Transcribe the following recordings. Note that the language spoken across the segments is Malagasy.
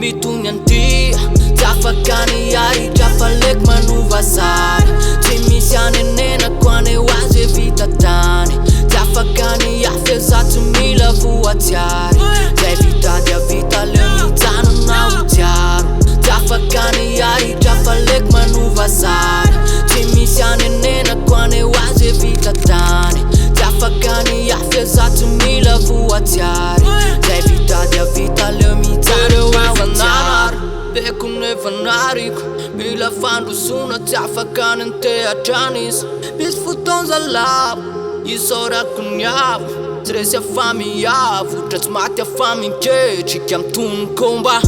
Bitunyanti Tafakani ai Trafalek manuvasari Tsy misy anenena koane oazy vita tany Tafakani afya zato mila voatsiary Zay vita dia vita leo mijanona ho tiaro Tafakani ai Trafalek manuvasari Tsy misy anenena koane oazy vita tany Tafakani afya zato mila voatsiary Zay vita dia vita leo mijanona ho tiaro Beko nefanariko Mila fandrosona tsy afaka nantehatrany izy Misy fotoana lavo Isaorako ny avo Tsy resy afamy avotra Tsy maty afamy ketrika am'tony komba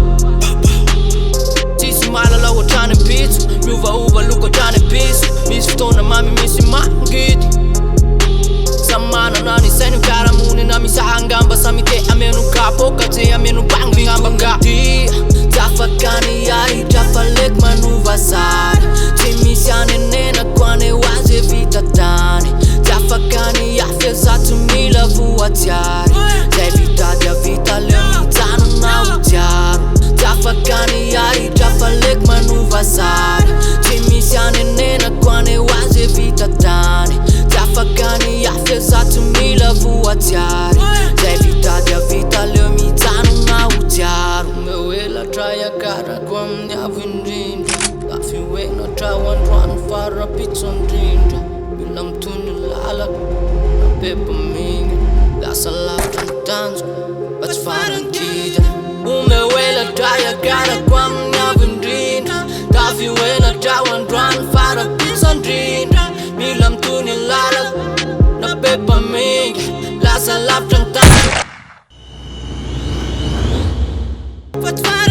Tsisy malala ohatrany pitso Miovaova loko ohatrany piso Misy fotoana mamy misy mangidy Samy manana ny sainy fiarahamonina misy hangamba Samy te ameno kapoka tsy ameno bangy ngambanga Tafakani ai Trafalek manuvasari Tsy misy anenena koane oazy vita tany Tafakani afya zato mila voatsiary Zay vita dia vita leo mijanona ho tiaro Tafakani ai Trafalek manuvasari Tsy misy anenena koane oazy vita tany Tafakani afya zato mila voatsiary Zay vita dia vita leo mijanona ho tiaro Traiagarako amin'ny avo indrindra Lafy hoena trao androany farapitso andrindra Mila mitoy ny lalako Napepa mingy Lasa lavitra ny tanjoko Fa tsy farankita Ome hoela traiagarako amin'ny avo indrindra Lafy hoena trao androany farapitso andrindra Mila mitoy ny lalako Napepa mingy Lasa lavitra ny tanjoko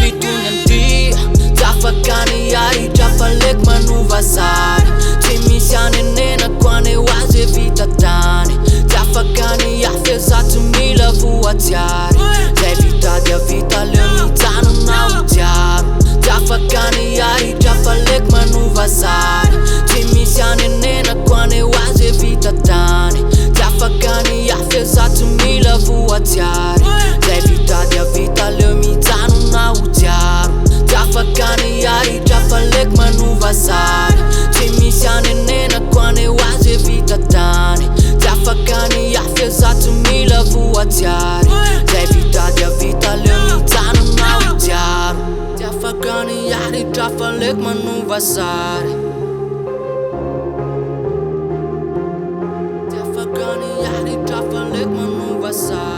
Bitunyanti Tafakani ai Trafalek manuvasari Tsy misy anenena koane oazy vita tany Tafakani afya zato mila voatsiary Zay vita dia vita leo mijanona ho tiaro Tafakani ai Trafalek manuvasari Tsy misy anenena koane oazy vita tany Tafakani afya zato mila voatsiary Zay vita dia vita leo mijanona ho tiaro Tafakani ai Trafalek manuvasari Tsy misy anenena koane oazy vita tany Tafakani afya zato mila voatsiary Zay vita dia vita leo mijanona ho tiaro Tafakani ai Trafalek manuvasari Tafakani ai Trafalek manuvasari